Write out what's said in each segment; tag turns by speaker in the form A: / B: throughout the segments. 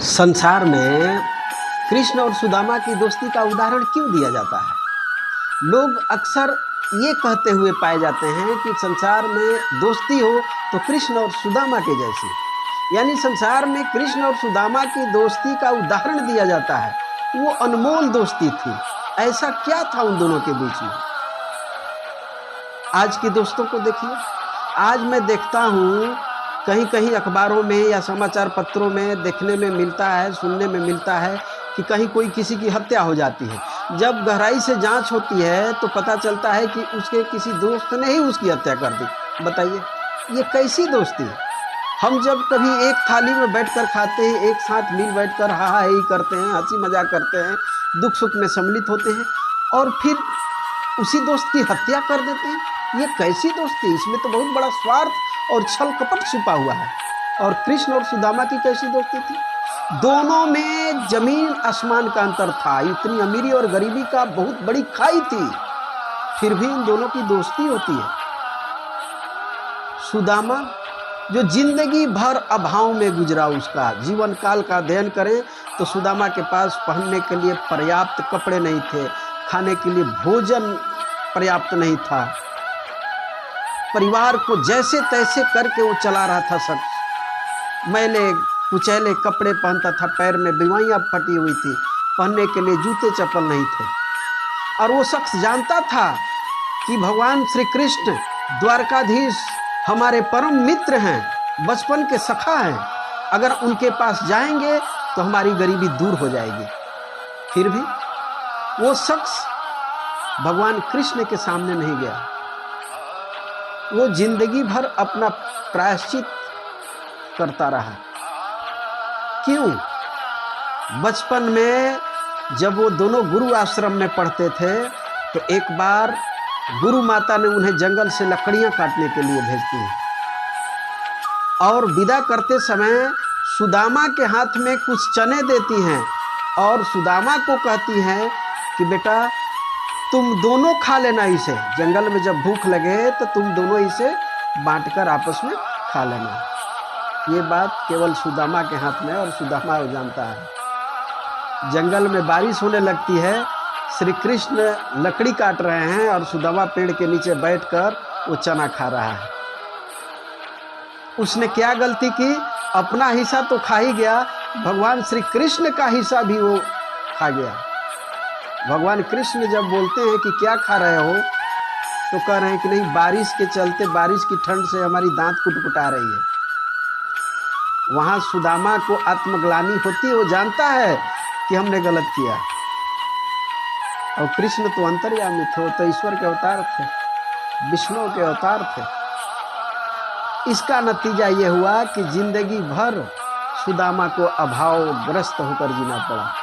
A: संसार में कृष्ण और सुदामा की दोस्ती का उदाहरण क्यों दिया जाता है? लोग अक्सर ये कहते हुए पाए जाते हैं कि संसार में दोस्ती हो तो कृष्ण और सुदामा के जैसी, यानी संसार में कृष्ण और सुदामा की दोस्ती का उदाहरण दिया जाता है। वो अनमोल दोस्ती थी। ऐसा क्या था उन दोनों के बीच में? आज के दोस्तों को देखिए। आज मैं देखता हूँ कहीं कहीं अखबारों में या समाचार पत्रों में देखने में मिलता है, सुनने में मिलता है कि कहीं कोई किसी की हत्या हो जाती है। जब गहराई से जांच होती है तो पता चलता है कि उसके किसी दोस्त ने ही उसकी हत्या कर दी। बताइए, ये कैसी दोस्ती है? हम जब कभी एक थाली में बैठकर खाते हैं, एक साथ मिल बैठकर हा ही करते हैं, हंसी मजाक करते हैं, दुख सुख में सम्मिलित होते हैं और फिर उसी दोस्त की हत्या कर देते हैं। ये कैसी दोस्ती? इसमें तो बहुत बड़ा स्वार्थ और छल कपट छिपा हुआ है। और कृष्ण और सुदामा की कैसी दोस्ती थी? दोनों में जमीन आसमान का अंतर था। इतनी अमीरी और गरीबी का बहुत बड़ी खाई थी, फिर भी इन दोनों की दोस्ती होती है। सुदामा जो जिंदगी भर अभाव में गुजरा, उसका जीवन काल का अध्ययन करें तो सुदामा के पास पहनने के लिए पर्याप्त कपड़े नहीं थे, खाने के लिए भोजन पर्याप्त नहीं था, परिवार को जैसे तैसे करके वो चला रहा था। शख्स मैले कुचैले कपड़े पहनता था, पैर में बीमारियां फटी हुई थी, पहनने के लिए जूते चप्पल नहीं थे। और वो शख्स जानता था कि भगवान श्री कृष्ण द्वारकाधीश हमारे परम मित्र हैं, बचपन के सखा हैं, अगर उनके पास जाएंगे तो हमारी गरीबी दूर हो जाएगी। फिर भी वो शख्स भगवान कृष्ण के सामने नहीं गया। वो जिंदगी भर अपना प्रायश्चित करता रहा। क्यों? बचपन में जब वो दोनों गुरु आश्रम में पढ़ते थे तो एक बार गुरु माता ने उन्हें जंगल से लकड़ियां काटने के लिए भेजती हैं और विदा करते समय सुदामा के हाथ में कुछ चने देती हैं और सुदामा को कहती हैं कि बेटा तुम दोनों खा लेना इसे, जंगल में जब भूख लगे तो तुम दोनों इसे बांटकर आपस में खा लेना। ये बात केवल सुदामा के हाथ में, और सुदामा वो जानता है। जंगल में बारिश होने लगती है, श्री कृष्ण लकड़ी काट रहे हैं और सुदामा पेड़ के नीचे बैठकर वो चना खा रहा है। उसने क्या गलती की? अपना हिस्सा तो खा ही गया, भगवान श्री कृष्ण का हिस्सा भी वो खा गया। भगवान कृष्ण जब बोलते हैं कि क्या खा रहे हो, तो कह रहे हैं कि नहीं, बारिश के चलते, बारिश की ठंड से हमारी दांत कुटकुटा रही है। वहां सुदामा को आत्मग्लानि होती है, वो जानता है कि हमने गलत किया। और कृष्ण तो अंतर्यामी थे, वो तो ईश्वर के अवतार थे, विष्णु के अवतार थे। इसका नतीजा ये हुआ कि जिंदगी भर सुदामा को अभावग्रस्त होकर जीना पड़ा।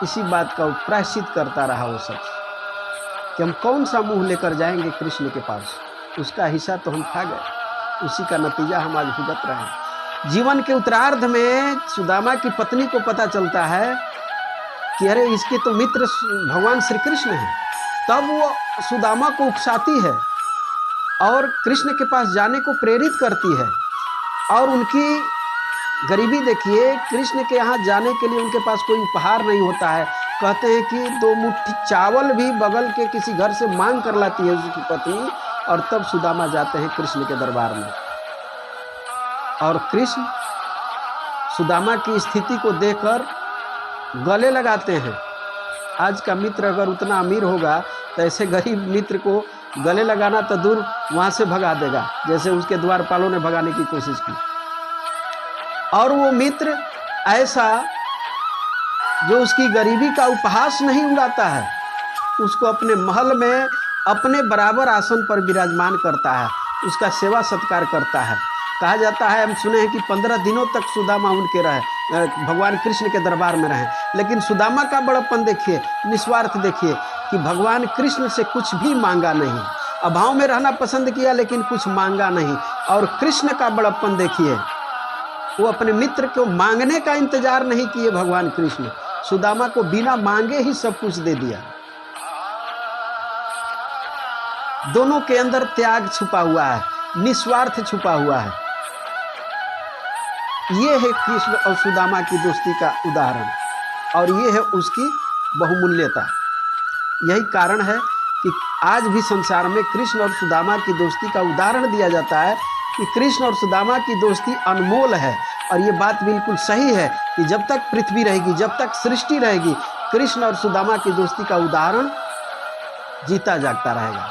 A: इसी बात का प्रायश्चित करता रहा वो शख्स कि हम कौन सा मुंह लेकर जाएंगे कृष्ण के पास, उसका हिस्सा तो हम खा गए। उसी का नतीजा हम आज भुगत रहे हैं। जीवन के उत्तरार्ध में सुदामा की पत्नी को पता चलता है कि अरे इसके तो मित्र भगवान श्री कृष्ण हैं। तब वो सुदामा को उकसाती है और कृष्ण के पास जाने को प्रेरित करती है। और उनकी गरीबी देखिए, कृष्ण के यहाँ जाने के लिए उनके पास कोई उपहार नहीं होता है। कहते हैं कि 2 मुट्ठी चावल भी बगल के किसी घर से मांग कर लाती है उसकी पत्नी, और तब सुदामा जाते हैं कृष्ण के दरबार में। और कृष्ण सुदामा की स्थिति को देखकर गले लगाते हैं। आज का मित्र अगर उतना अमीर होगा तो ऐसे गरीब मित्र को गले लगाना तो दूर, वहां से भगा देगा, जैसे उसके द्वारपालों ने भगाने की कोशिश की। और वो मित्र ऐसा जो उसकी गरीबी का उपहास नहीं उड़ाता है, उसको अपने महल में अपने बराबर आसन पर विराजमान करता है, उसका सेवा सत्कार करता है। कहा जाता है, हम सुने हैं कि 15 दिनों तक सुदामा उनके रहे, भगवान कृष्ण के दरबार में रहे। लेकिन सुदामा का बड़प्पन देखिए, निस्वार्थ देखिए कि भगवान कृष्ण से कुछ भी मांगा नहीं, अभाव में रहना पसंद किया लेकिन कुछ मांगा नहीं। और कृष्ण का बड़प्पन देखिए, वो अपने मित्र को मांगने का इंतजार नहीं किए। भगवान कृष्ण सुदामा को बिना मांगे ही सब कुछ दे दिया। दोनों के अंदर त्याग छुपा हुआ है, निस्वार्थ छुपा हुआ है। ये है कृष्ण और सुदामा की दोस्ती का उदाहरण, और ये है उसकी बहुमूल्यता। यही कारण है कि आज भी संसार में कृष्ण और सुदामा की दोस्ती का उदाहरण दिया जाता है कि कृष्ण और सुदामा की दोस्ती अनमोल है। और ये बात बिल्कुल सही है कि जब तक पृथ्वी रहेगी, जब तक सृष्टि रहेगी, कृष्ण और सुदामा की दोस्ती का उदाहरण जीता जागता रहेगा।